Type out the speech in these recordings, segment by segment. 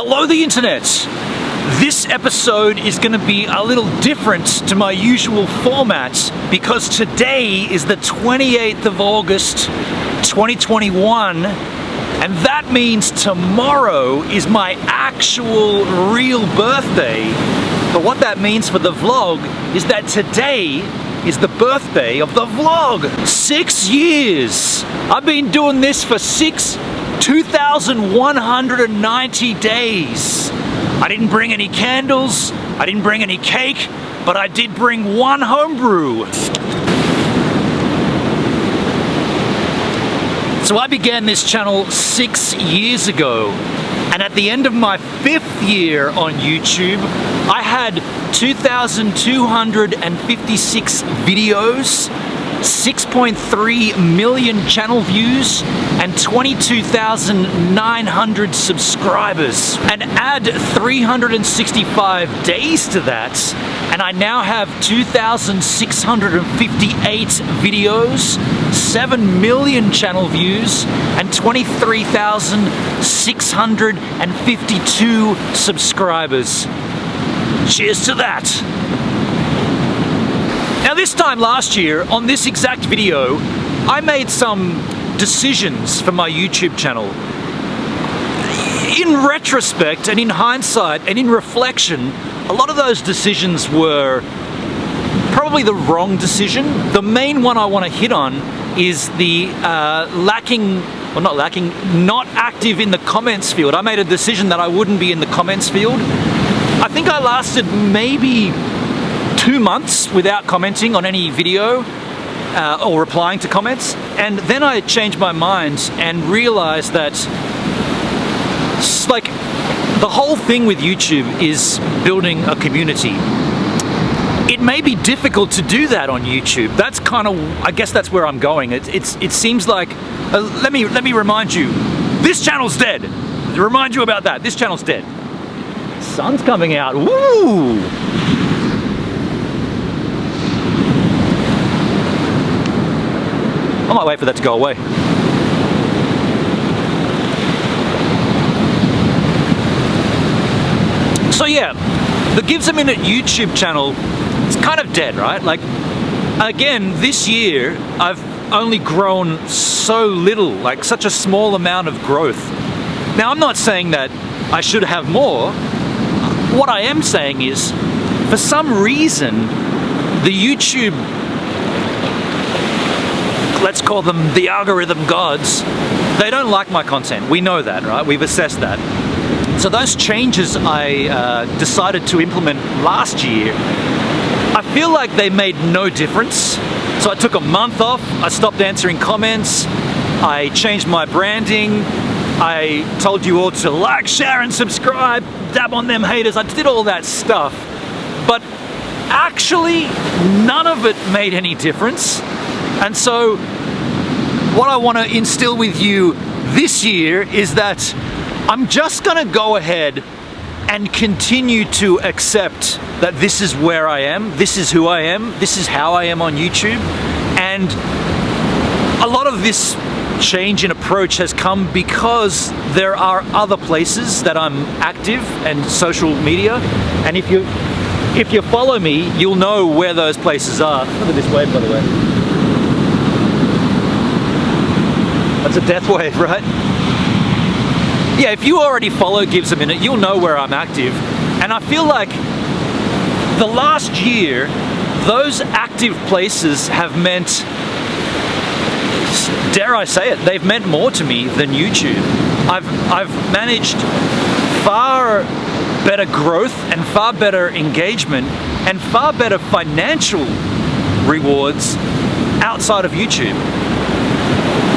Hello the internet! This episode is going to be a little different to my usual format because today is the 28th of August 2021 and that means tomorrow is my actual real birthday. But what that means for the vlog is that today is the birthday of the vlog. 6 years! I've been doing this for 2,190 days. I didn't bring any candles, I didn't bring any cake, but I did bring one homebrew. So I began this channel 6 years ago, and at the end of my 5th year on YouTube, I had 2,256 videos, 6.3 million channel views, and 22,900 subscribers. And add 365 days to that, and I now have 2,658 videos, 7 million channel views, and 23,652 subscribers. Cheers to that! Now this time last year, on this exact video, I made some decisions for my YouTube channel. In retrospect and in hindsight and in reflection, a lot of those decisions were probably the wrong decision. The main one I want to hit on is the not active in the comments field. I made a decision that I wouldn't be in the comments field. I think I lasted maybe 2 months without commenting on any video or replying to comments, and then I changed my mind and realized that like the whole thing with YouTube is building a community. It may be difficult to do that on YouTube. That's kind of, I guess that's where I'm going. It seems like let me remind you, this channel's dead. To remind you about that, this channel's dead. Sun's coming out. Woo! I might wait for that to go away. So yeah, the Gives a Minute YouTube channel, it's kind of dead, right? Like, again, this year, I've only grown so little, like such a small amount of growth. Now, I'm not saying that I should have more. What I am saying is, for some reason, the YouTube, let's call them the algorithm gods, they don't like my content. We know that, right? We've assessed that. So those changes I decided to implement last year, I feel like they made no difference. So I took a month off, I stopped answering comments, I changed my branding, I told you all to like, share, and subscribe, dab on them haters, I did all that stuff. But actually, none of it made any difference. And so, what I want to instill with you this year is that I'm just going to go ahead and continue to accept that this is where I am, this is who I am, this is how I am on YouTube. And a lot of this change in approach has come because there are other places that I'm active and social media. And if you follow me, you'll know where those places are. Look at this wave, by the way. That's a death wave, right? Yeah, if you already follow Gives a Minute, you'll know where I'm active. And I feel like the last year, those active places have meant, dare I say it, they've meant more to me than YouTube. I've managed far better growth and far better engagement and far better financial rewards outside of YouTube.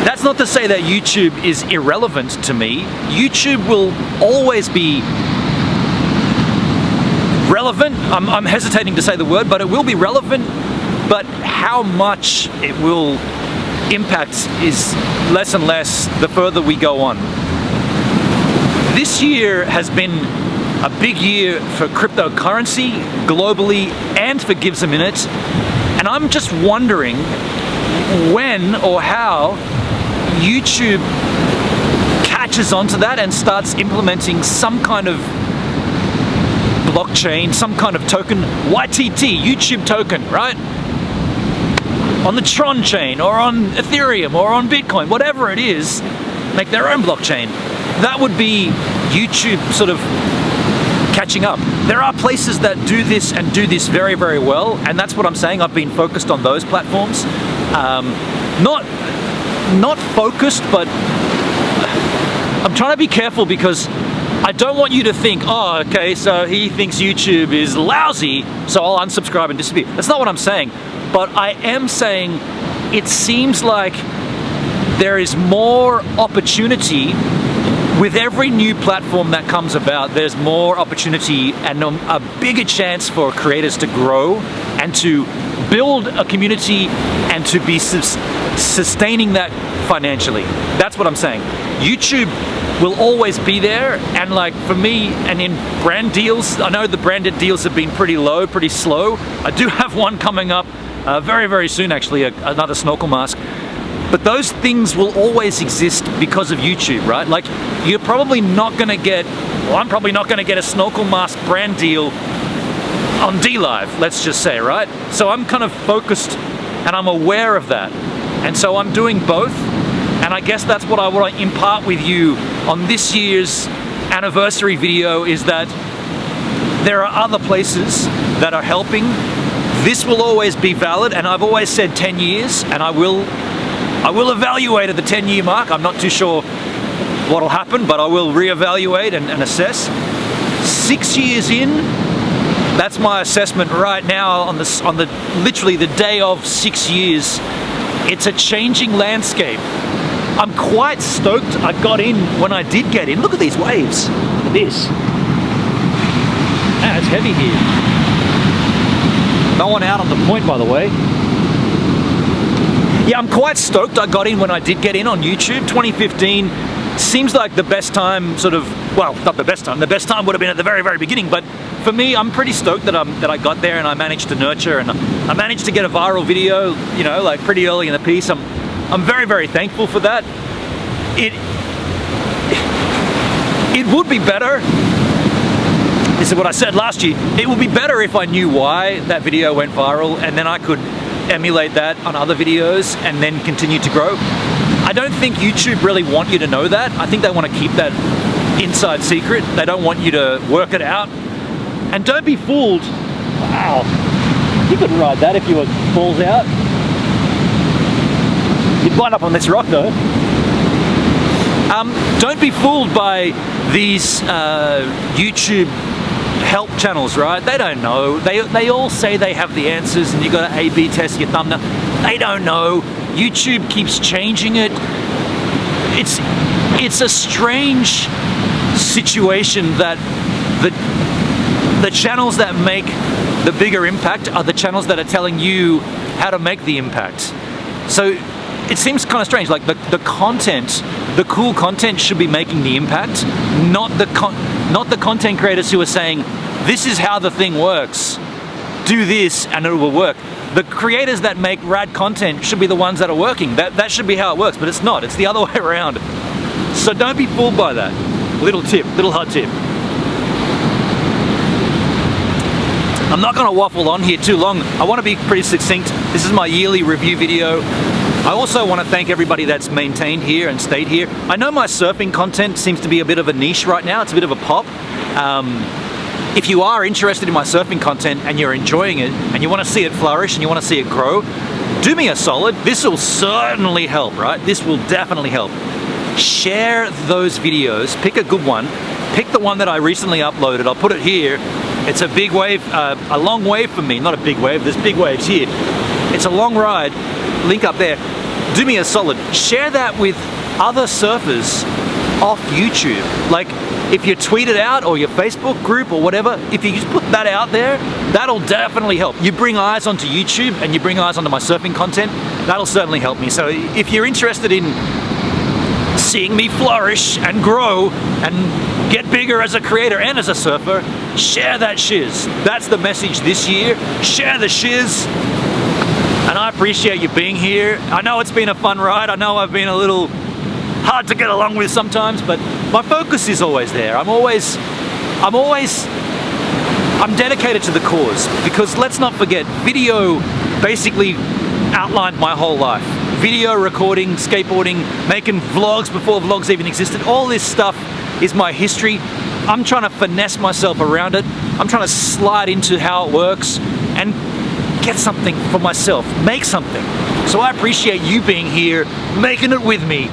That's not to say that YouTube is irrelevant to me. YouTube will always be relevant. I'm hesitating to say the word, but it will be relevant. But how much it will impact is less and less the further we go on. This year has been a big year for cryptocurrency globally and for Gives a Minute. And I'm just wondering when or how YouTube latches onto that and starts implementing some kind of blockchain, some kind of token, YTT, YouTube token, right? On the Tron chain, or on Ethereum, or on Bitcoin, whatever it is, make their own blockchain. That would be YouTube sort of catching up. There are places that do this and do this very, very well, and that's what I'm saying. I've been focused on those platforms. Not focused, but I'm trying to be careful because I don't want you to think, oh, okay, so he thinks YouTube is lousy, so I'll unsubscribe and disappear. That's not what I'm saying. But I am saying it seems like there is more opportunity with every new platform that comes about. There's more opportunity and a bigger chance for creators to grow and to build a community and to be sustaining that financially. That's what I'm saying. YouTube will always be there, and like for me, and in brand deals, I know the branded deals have been pretty low, pretty slow. I do have one coming up very, very soon, actually, another snorkel mask. But those things will always exist because of YouTube, right? Like, you're probably not gonna get, well, I'm probably not gonna get a snorkel mask brand deal on DLive, let's just say, right? So I'm kind of focused and I'm aware of that. And so I'm doing both. And I guess that's what I want to impart with you on this year's anniversary video, is that there are other places that are helping. This will always be valid, and I've always said 10 years, and I will evaluate at the 10-year mark. I'm not too sure what'll happen, but I will reevaluate and assess. 6 years in, that's my assessment right now on the literally the day of 6 years. It's a changing landscape. I'm quite stoked I got in when I did get in. Look at these waves. Look at this. Man, it's heavy here. No one out on the point, by the way. Yeah, I'm quite stoked I got in when I did get in on YouTube. 2015 seems like the best time, sort of, well, not the best time. The best time would have been at the very, very beginning, but for me, I'm pretty stoked that I got there and I managed to nurture, and I managed to get a viral video, you know, like pretty early in the piece. I'm very, very thankful for that. It would be better, this is what I said last year, it would be better if I knew why that video went viral, and then I could emulate that on other videos and then continue to grow. I don't think YouTube really want you to know that. I think they want to keep that inside secret. They don't want you to work it out. And don't be fooled. Wow, you could ride that if you were balls out. You'd wind up on this rock though. Don't be fooled by these YouTube help channels, right? They don't know. They all say they have the answers and you got to A/B test your thumbnail. They don't know. YouTube keeps changing it. It's a strange situation that the channels that make the bigger impact are the channels that are telling you how to make the impact. So it seems kind of strange, like the content, the cool content should be making the impact, not the content creators who are saying, this is how the thing works, do this and it will work. The creators that make rad content should be the ones that are working. That should be how it works, but it's not, it's the other way around. So don't be fooled by that. Little tip, little hot tip. I'm not gonna waffle on here too long. I wanna be pretty succinct. This is my yearly review video. I also want to thank everybody that's maintained here and stayed here. I know my surfing content seems to be a bit of a niche right now. It's a bit of a pop. If you are interested in my surfing content and you're enjoying it and you want to see it flourish and you want to see it grow, do me a solid. This will certainly help, right? This will definitely help. Share those videos. Pick a good one. Pick the one that I recently uploaded. I'll put it here. It's a big wave, a long wave for me. Not a big wave. There's big waves here. It's a long ride. Link up there. Do me a solid, share that with other surfers off YouTube. Like, if you tweet it out, or your Facebook group or whatever, if you just put that out there, that'll definitely help. You bring eyes onto YouTube and you bring eyes onto my surfing content, that'll certainly help me. So if you're interested in seeing me flourish and grow and get bigger as a creator and as a surfer, share that shiz. That's the message this year. Share the shiz. And I appreciate you being here. I know it's been a fun ride. I know I've been a little hard to get along with sometimes, but my focus is always there. I'm dedicated to the cause, because let's not forget, video basically outlined my whole life. Video recording, skateboarding, making vlogs before vlogs even existed. All this stuff is my history. I'm trying to finesse myself around it. I'm trying to slide into how it works and get something for myself, make something. So I appreciate you being here, making it with me.